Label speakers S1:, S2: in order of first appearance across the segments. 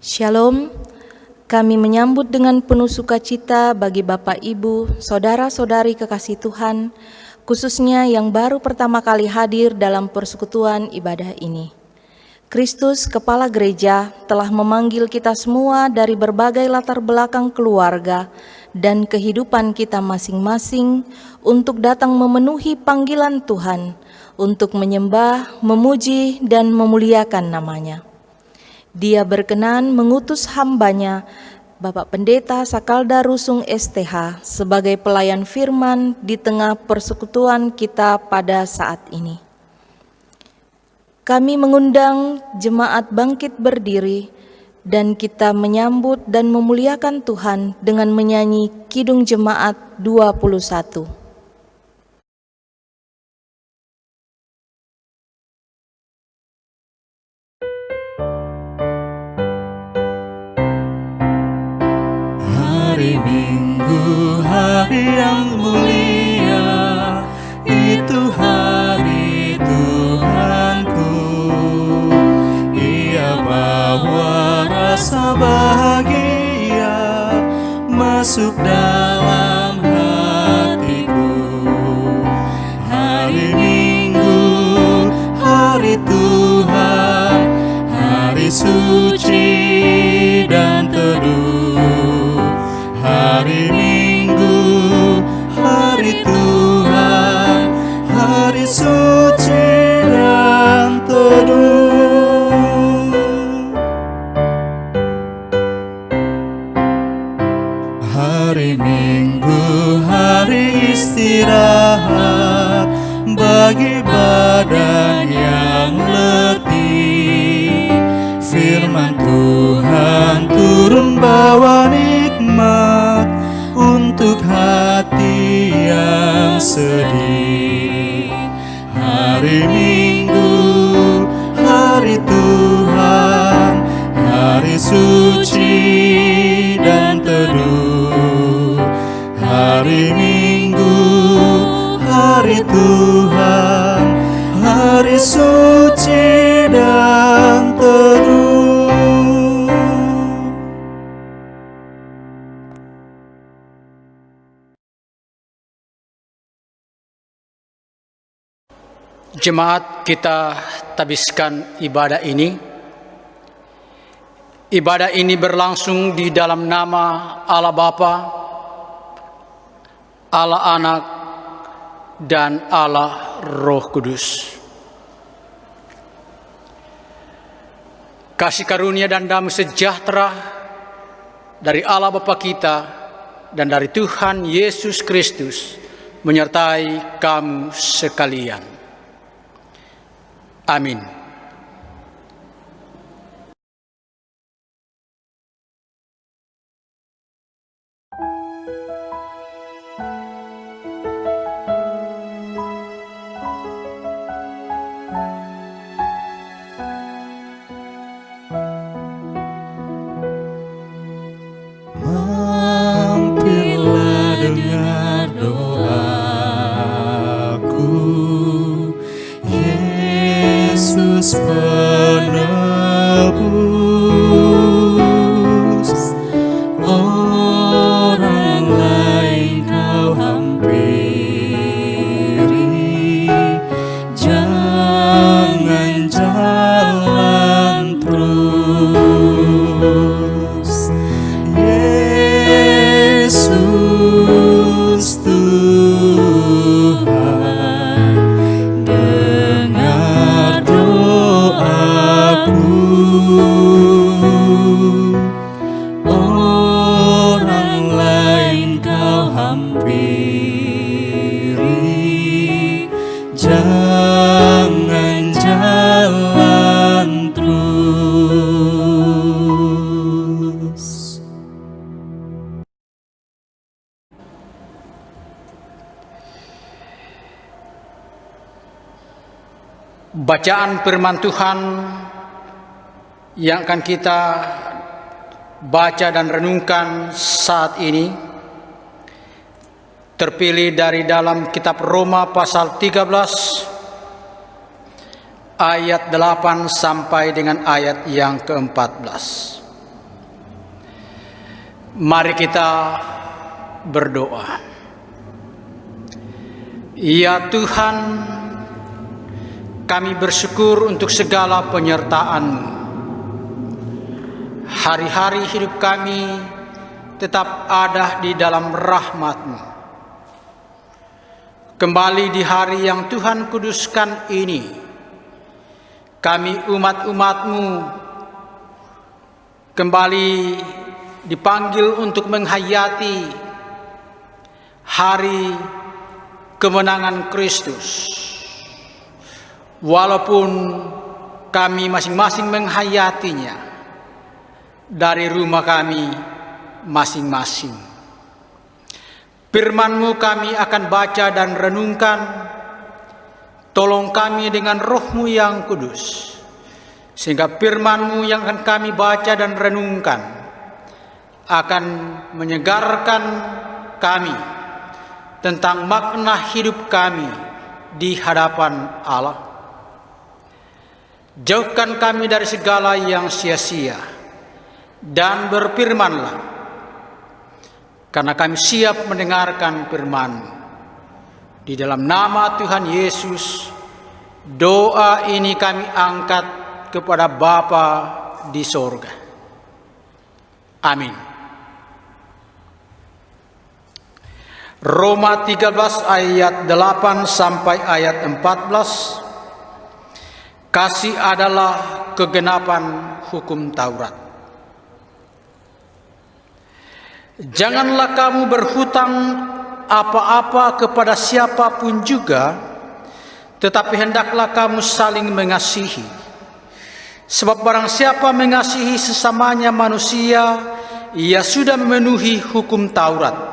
S1: Shalom, kami menyambut dengan penuh sukacita bagi Bapak, Ibu, Saudara-saudari kekasih Tuhan, khususnya yang baru pertama kali hadir dalam persekutuan ibadah ini. Kristus, Kepala Gereja, telah memanggil kita semua dari berbagai latar belakang keluarga dan kehidupan kita masing-masing untuk datang memenuhi panggilan Tuhan, untuk menyembah, memuji, dan memuliakan nama-Nya. Dia berkenan mengutus hambanya, Bapak Pendeta Sakalda Rusung STH, sebagai pelayan firman di tengah persekutuan kita pada saat ini. Kami mengundang jemaat bangkit berdiri, dan kita menyambut dan memuliakan Tuhan dengan menyanyi Kidung Jemaat 21.
S2: Hari Minggu, hari yang mulia, itu hari Tuhanku. Ia bawa rasa bahagia masuk dalam hatiku. Hari Minggu, hari Tuhan, hari suci dan teduh. Hari Minggu, hari Tuhan, hari suci dan teduh. Hari Minggu, hari istirahat bagi badan yang letih. Firman Tuhan turun bawa nikmat untuk hati yang sedih. Hari Minggu, hari Tuhan, hari suci dan teduh. Hari Minggu, hari Tuhan, hari suci dan teduh.
S3: Jemaat, kita tabiskan ibadah ini. Ibadah ini berlangsung di dalam nama Allah Bapa, Allah Anak, dan Allah Roh Kudus. Kasih karunia dan damai sejahtera dari Allah Bapa kita dan dari Tuhan Yesus Kristus menyertai kamu sekalian. Amin.
S2: Mampirlah dengar doaku, Yesus penebus. Orang lain kau hampiri, jangan jalan terus. Yesus Tuhan, dengar doaku. Orang lain kau hampiri, jangan jalan terus.
S3: Bacaan firman Tuhan yang akan kita baca dan renungkan saat ini terpilih dari dalam kitab Roma pasal 13 ayat 8 sampai dengan ayat yang ke-14. Mari kita berdoa. Ya Tuhan, kami bersyukur untuk segala penyertaan-Mu. Hari-hari hidup kami tetap ada di dalam rahmat-Mu. Kembali di hari yang Tuhan kuduskan ini, kami umat-umat-Mu kembali dipanggil untuk menghayati hari kemenangan Kristus. Walaupun kami masing-masing menghayatinya dari rumah kami masing-masing. Firman-Mu kami akan baca dan renungkan. Tolong kami dengan Roh-Mu yang kudus, sehingga firman-Mu yang akan kami baca dan renungkan akan menyegarkan kami tentang makna hidup kami di hadapan Allah. Jauhkan kami dari segala yang sia-sia, dan berfirman-Lah, karena kami siap mendengarkan firman-Mu. Di dalam nama Tuhan Yesus, doa ini kami angkat kepada Bapa di sorga. Amin. Roma 13 ayat 8 sampai ayat 14. Kasih adalah kegenapan hukum Taurat. Janganlah kamu berhutang apa-apa kepada siapapun juga, tetapi hendaklah kamu saling mengasihi. Sebab barang siapa mengasihi sesamanya manusia, ia sudah memenuhi hukum Taurat.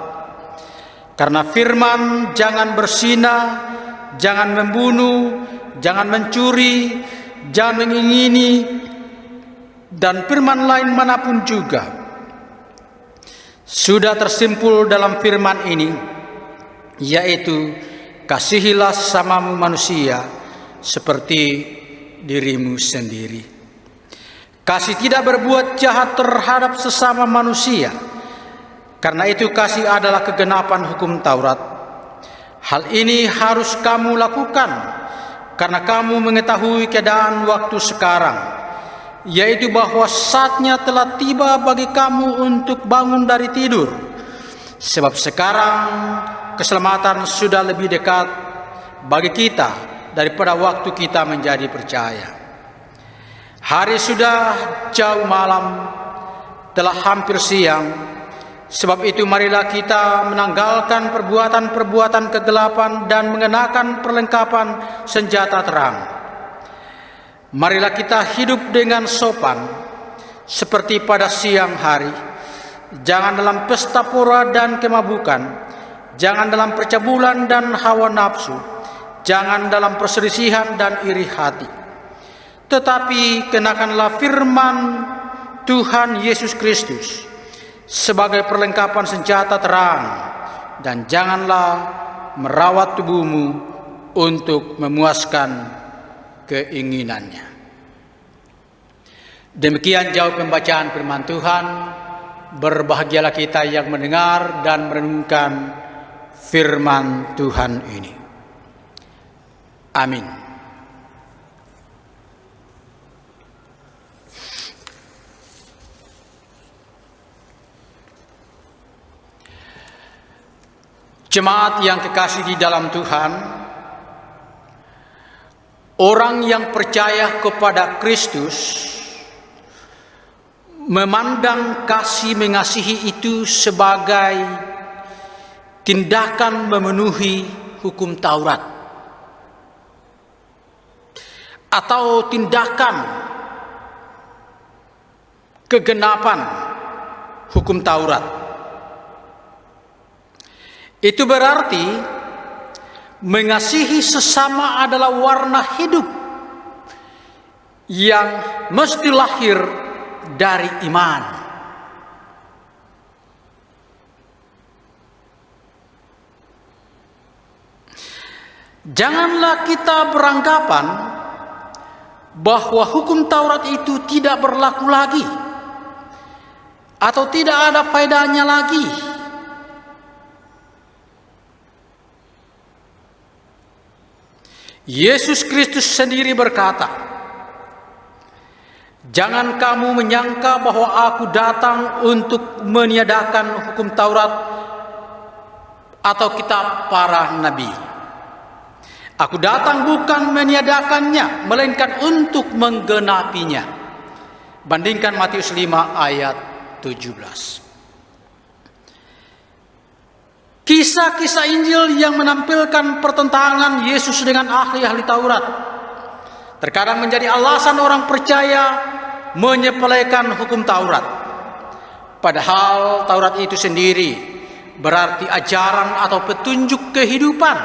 S3: Karena firman, jangan berzina, jangan membunuh, jangan mencuri, jangan mengingini, dan firman lain manapun juga, sudah tersimpul dalam firman ini, yaitu kasihilah sesamamu manusia seperti dirimu sendiri. Kasih tidak berbuat jahat terhadap sesama manusia, karena itu kasih adalah kegenapan hukum Taurat. Hal ini harus kamu lakukan karena kamu mengetahui keadaan waktu sekarang, yaitu bahwa saatnya telah tiba bagi kamu untuk bangun dari tidur. Sebab sekarang keselamatan sudah lebih dekat bagi kita daripada waktu kita menjadi percaya. Hari sudah jauh malam, telah hampir siang. Sebab itu marilah kita menanggalkan perbuatan-perbuatan kegelapan dan mengenakan perlengkapan senjata terang. Marilah kita hidup dengan sopan seperti pada siang hari. Jangan dalam pesta pora dan kemabukan, jangan dalam percabulan dan hawa nafsu, jangan dalam perselisihan dan iri hati. Tetapi kenakanlah firman Tuhan Yesus Kristus sebagai perlengkapan senjata terang, dan janganlah merawat tubuhmu untuk memuaskan keinginannya. Demikian jauh pembacaan firman Tuhan. Berbahagialah kita yang mendengar dan merenungkan firman Tuhan ini. Amin. Jemaat yang kekasih di dalam Tuhan, orang yang percaya kepada Kristus memandang kasih mengasihi itu sebagai tindakan memenuhi hukum Taurat, atau tindakan kegenapan hukum Taurat. Itu berarti mengasihi sesama adalah warna hidup yang mesti lahir dari iman. Janganlah kita beranggapan bahwa hukum Taurat itu tidak berlaku lagi, atau tidak ada faedahnya lagi? Yesus Kristus sendiri berkata, "Jangan kamu menyangka bahwa aku datang untuk meniadakan hukum Taurat atau kitab para nabi. Aku datang bukan meniadakannya, melainkan untuk menggenapinya." Bandingkan Matius 5 ayat 17. Kisah-kisah Injil yang menampilkan pertentangan Yesus dengan ahli-ahli Taurat terkadang menjadi alasan orang percaya menyepelekan hukum Taurat. Padahal Taurat itu sendiri berarti ajaran atau petunjuk kehidupan.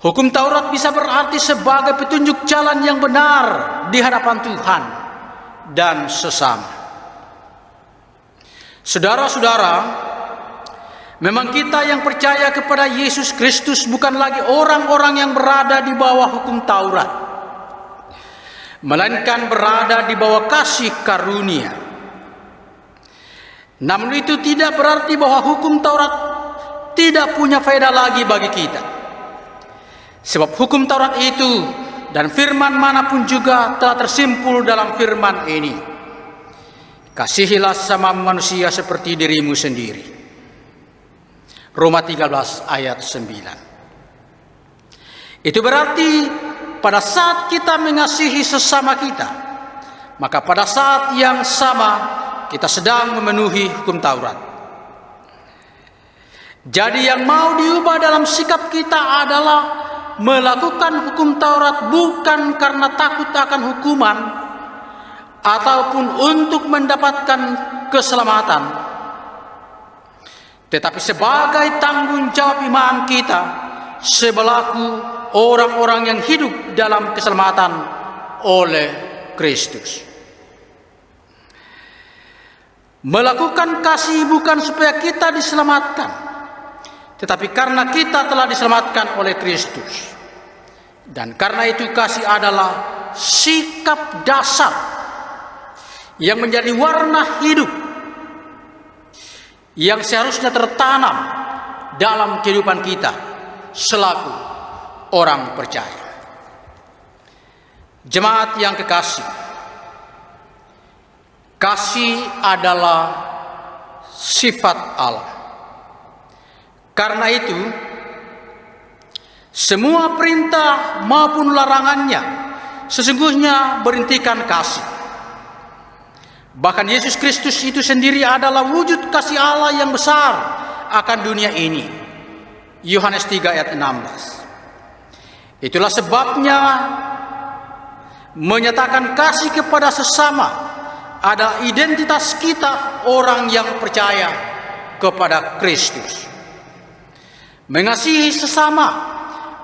S3: Hukum Taurat bisa berarti sebagai petunjuk jalan yang benar di hadapan Tuhan dan sesama. Saudara-saudara, memang kita yang percaya kepada Yesus Kristus bukan lagi orang-orang yang berada di bawah hukum Taurat, melainkan berada di bawah kasih karunia. Namun itu tidak berarti bahwa hukum Taurat tidak punya faedah lagi bagi kita. Sebab hukum Taurat itu dan firman manapun juga telah tersimpul dalam firman ini. Kasihilah sama manusia seperti dirimu sendiri. Roma 13 ayat 9. Itu berarti pada saat kita mengasihi sesama kita, maka pada saat yang sama kita sedang memenuhi hukum Taurat. Jadi yang mau diubah dalam sikap kita adalah melakukan hukum Taurat bukan karena takut akan hukuman ataupun untuk mendapatkan keselamatan, tetapi sebagai tanggung jawab iman kita sebelaku orang-orang yang hidup dalam keselamatan oleh Kristus. Melakukan kasih bukan supaya kita diselamatkan, tetapi karena kita telah diselamatkan oleh Kristus. Dan karena itu kasih adalah sikap dasar yang menjadi warna hidup yang seharusnya tertanam dalam kehidupan kita selaku orang percaya. Jemaat yang kekasih, kasih adalah sifat Allah. Karena itu, semua perintah maupun larangannya sesungguhnya berintikan kasih. Bahkan Yesus Kristus itu sendiri adalah wujud kasih Allah yang besar akan dunia ini. Yohanes 3 ayat 16. Itulah sebabnya menyatakan kasih kepada sesama adalah identitas kita orang yang percaya kepada Kristus. Mengasihi sesama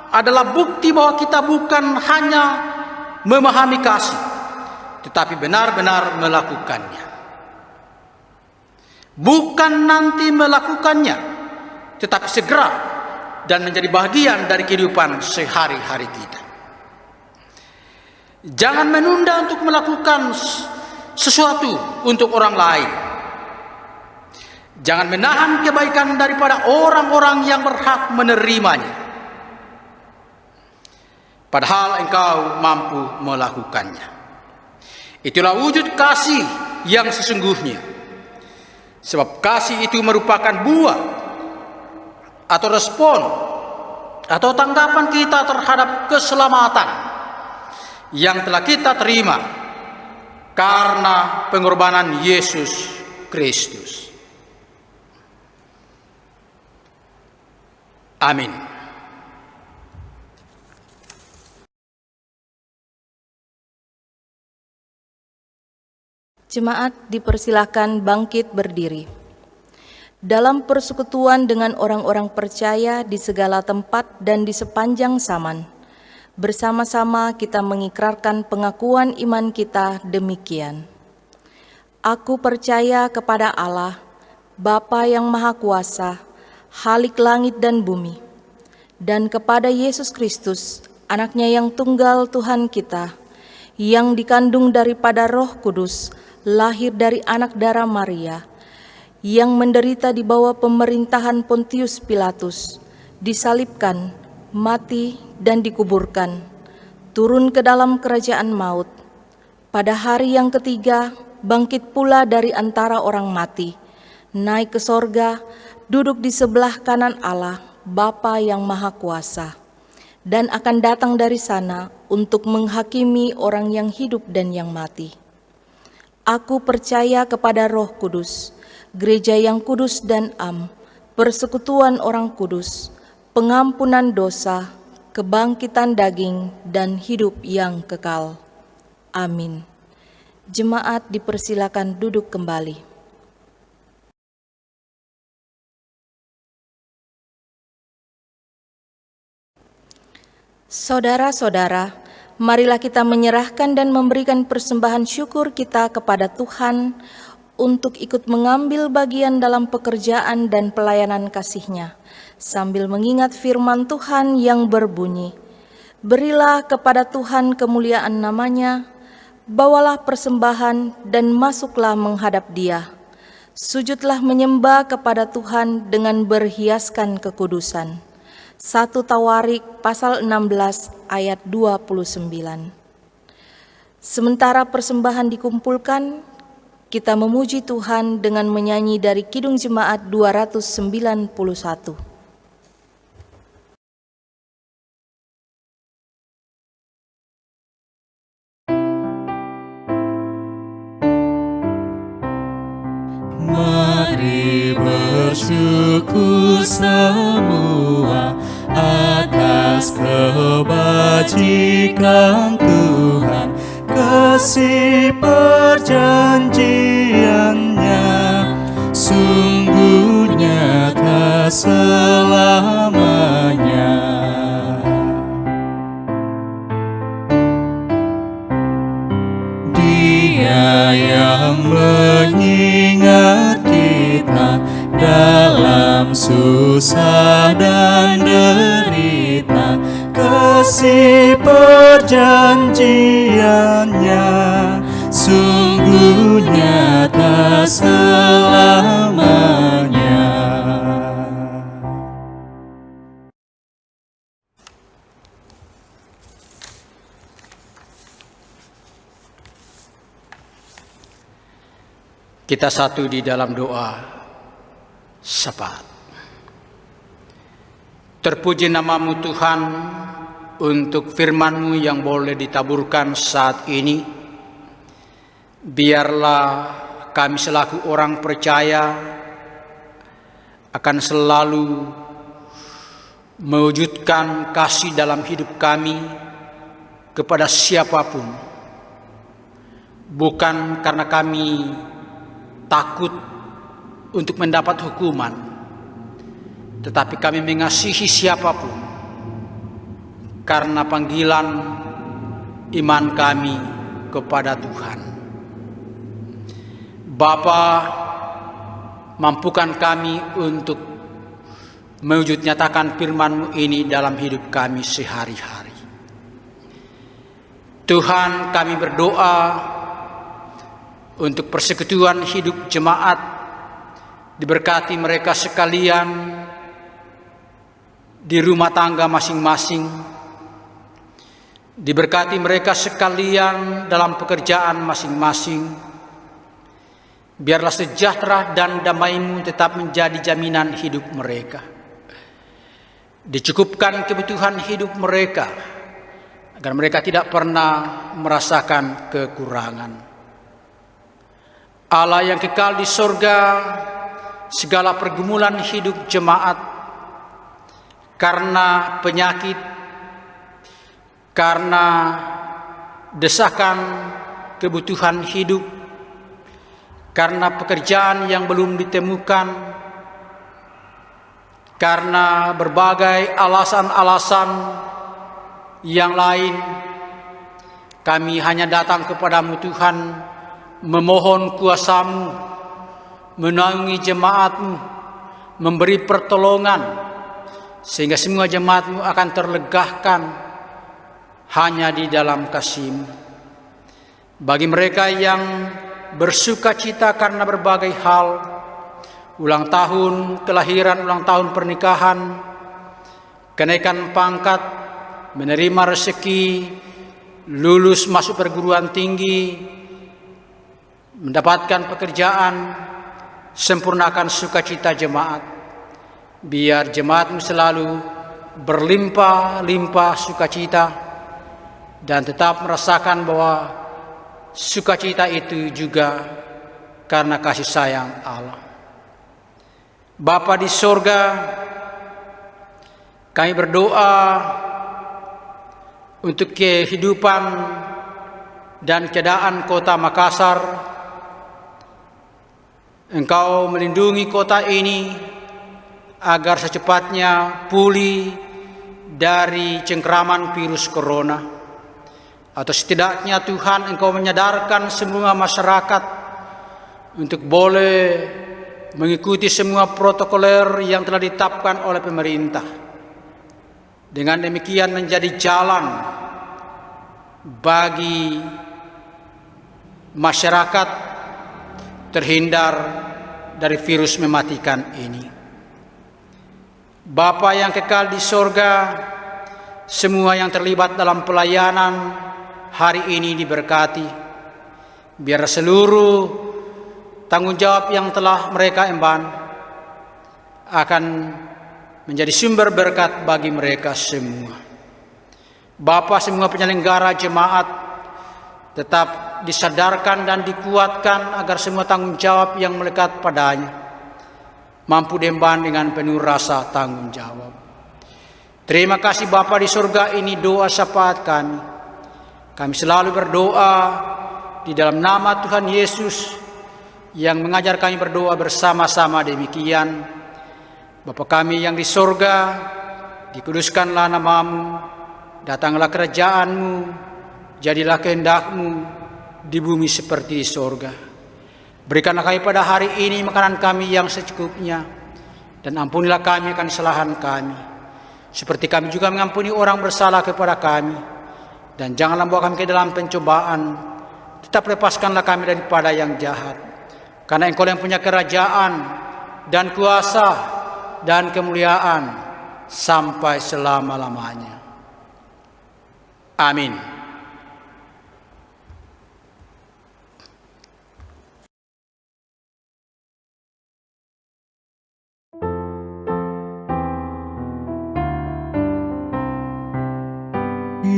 S3: adalah bukti bahwa kita bukan hanya memahami kasih, tetapi benar-benar melakukannya. Bukan nanti melakukannya, tetapi segera dan menjadi bagian dari kehidupan sehari-hari kita. Jangan menunda untuk melakukan sesuatu untuk orang lain. Jangan menahan kebaikan daripada orang-orang yang berhak menerimanya, padahal engkau mampu melakukannya. Itulah wujud kasih yang sesungguhnya. Sebab kasih itu merupakan buah atau respon atau tanggapan kita terhadap keselamatan yang telah kita terima karena pengorbanan Yesus Kristus. Amin.
S1: Jemaat dipersilakan bangkit berdiri. Dalam persekutuan dengan orang-orang percaya di segala tempat dan di sepanjang zaman, bersama-sama kita mengikrarkan pengakuan iman kita demikian. Aku percaya kepada Allah, Bapa yang Maha Kuasa, Khalik langit dan bumi, dan kepada Yesus Kristus, Anaknya yang tunggal Tuhan kita, yang dikandung daripada Roh Kudus, lahir dari anak darah Maria, yang menderita di bawah pemerintahan Pontius Pilatus, disalibkan, mati, dan dikuburkan, turun ke dalam kerajaan maut. Pada hari yang ketiga, bangkit pula dari antara orang mati, naik ke sorga, duduk di sebelah kanan Allah, Bapa yang Maha Kuasa, dan akan datang dari sana untuk menghakimi orang yang hidup dan yang mati. Aku percaya kepada Roh Kudus, gereja yang kudus dan am, persekutuan orang kudus, pengampunan dosa, kebangkitan daging, dan hidup yang kekal. Amin. Jemaat dipersilakan duduk kembali. Saudara-saudara, marilah kita menyerahkan dan memberikan persembahan syukur kita kepada Tuhan untuk ikut mengambil bagian dalam pekerjaan dan pelayanan kasih-Nya, sambil mengingat firman Tuhan yang berbunyi, "Berilah kepada Tuhan kemuliaan nama-Nya, bawalah persembahan dan masuklah menghadap Dia. Sujudlah menyembah kepada Tuhan dengan berhiaskan kekudusan." 1 Tawarik pasal 16 ayat 29. Sementara persembahan dikumpulkan, kita memuji Tuhan dengan menyanyi dari Kidung Jemaat 291.
S2: Mari bersyukur semua atas kebajikan Tuhan, kasih perjanjiannya sungguh nyata selamanya. Dia yang mengingat kita dalam susah dan derita, kasih perjanjiannya sungguh nyata selamanya.
S3: Kita satu di dalam doa syafaat. Terpuji nama-Mu Tuhan untuk firman-Mu yang boleh ditaburkan saat ini. Biarlah kami selaku orang percaya akan selalu mewujudkan kasih dalam hidup kami kepada siapapun. Bukan karena kami takut untuk mendapat hukuman, tetapi kami mengasihi siapapun karena panggilan iman kami kepada Tuhan. Bapa, mampukan kami untuk mewujud nyatakan firman-Mu ini dalam hidup kami sehari-hari. Tuhan, kami berdoa untuk persekutuan hidup jemaat, diberkati mereka sekalian di rumah tangga masing-masing, diberkati mereka sekalian dalam pekerjaan masing-masing. Biarlah sejahtera dan damai-Mu tetap menjadi jaminan hidup mereka. Dicukupkan kebutuhan hidup mereka, agar mereka tidak pernah merasakan kekurangan. Allah yang kekal di sorga, segala pergumulan hidup jemaat karena penyakit, karena desakan kebutuhan hidup, karena pekerjaan yang belum ditemukan, karena berbagai alasan-alasan yang lain, kami hanya datang kepadamu Tuhan, memohon kuasa-Mu, menaungi jemaat-Mu, memberi pertolongan, sehingga semua jemaat-Mu akan terlegahkan hanya di dalam kasih-Mu. Bagi mereka yang bersuka cita karena berbagai hal, ulang tahun kelahiran, ulang tahun pernikahan, kenaikan pangkat, menerima rezeki, lulus masuk perguruan tinggi, mendapatkan pekerjaan, sempurnakan sukacita jemaat. Biar jemaatmu selalu berlimpah-limpah sukacita dan tetap merasakan bahwa sukacita itu juga karena kasih sayang Allah. Bapa di sorga, kami berdoa untuk kehidupan dan keadaan kota Makassar. Engkau melindungi kota ini agar secepatnya pulih dari cengkraman virus corona. Atau setidaknya Tuhan, Engkau menyadarkan semua masyarakat untuk boleh mengikuti semua protokoler yang telah ditetapkan oleh pemerintah. Dengan demikian menjadi jalan bagi masyarakat terhindar dari virus mematikan ini. Bapa yang kekal di sorga, semua yang terlibat dalam pelayanan hari ini diberkati. Biar seluruh tanggung jawab yang telah mereka emban akan menjadi sumber berkat bagi mereka semua. Bapa, semua penyelenggara jemaat tetap disadarkan dan dikuatkan agar semua tanggung jawab yang melekat padanya mampu diemban dengan penuh rasa tanggung jawab. Terima kasih Bapa di surga, ini doa syafaat kami. Kami selalu berdoa di dalam nama Tuhan Yesus yang mengajar kami berdoa bersama-sama demikian. Bapa kami yang di surga, dikuduskanlah namamu, datanglah kerajaanmu, jadilah kehendak-Mu di bumi seperti di surga. Berikanlah kami pada hari ini makanan kami yang secukupnya, dan ampunilah kami akan kesalahan kami, seperti kami juga mengampuni orang bersalah kepada kami. Dan janganlah bawa kami ke dalam pencobaan, tetap lepaskanlah kami daripada yang jahat. Karena Engkau yang punya kerajaan dan kuasa dan kemuliaan sampai selama-lamanya. Amin.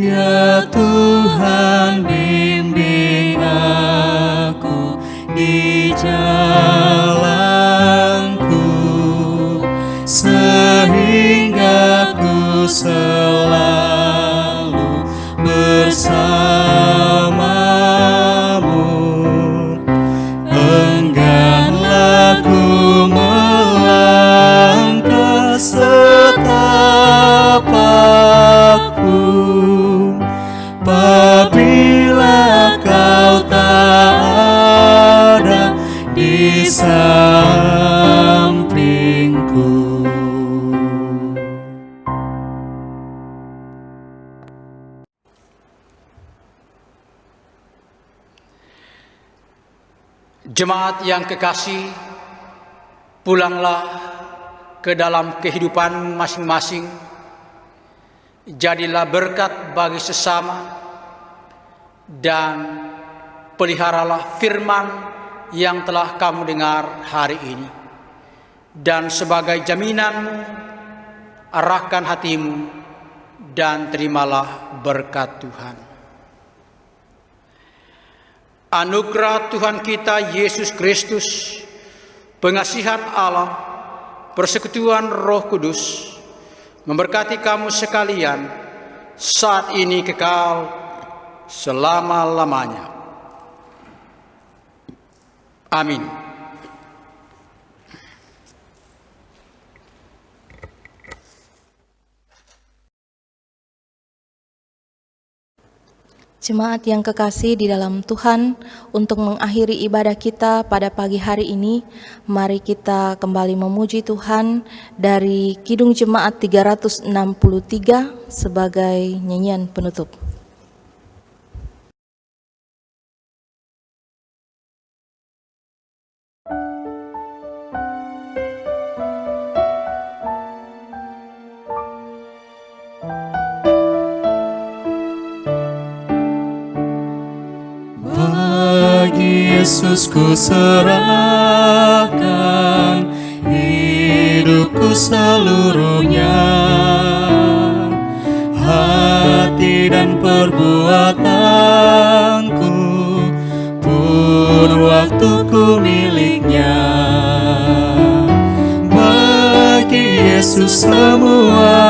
S2: Ya Tuhan, bimbing aku di jalanku, sehingga ku selalu bersamamu. Engganlah ku melangkah setapakku, apabila Kau tak ada di sampingku.
S3: Jemaat yang kekasih, pulanglah ke dalam kehidupan masing-masing. Jadilah berkat bagi sesama dan peliharalah firman yang telah kamu dengar hari ini. Dan sebagai jaminanmu, arahkan hatimu dan terimalah berkat Tuhan. Anugerah Tuhan kita Yesus Kristus, pengasihan Allah, persekutuan Roh Kudus memberkati kamu sekalian saat ini kekal selama-lamanya. Amin.
S1: Jemaat yang kekasih di dalam Tuhan, untuk mengakhiri ibadah kita pada pagi hari ini, mari kita kembali memuji Tuhan dari Kidung Jemaat 363 sebagai nyanyian penutup.
S2: Yesus ku serahkan hidupku seluruhnya, hati dan perbuatanku pun waktuku miliknya. Bagi Yesus semua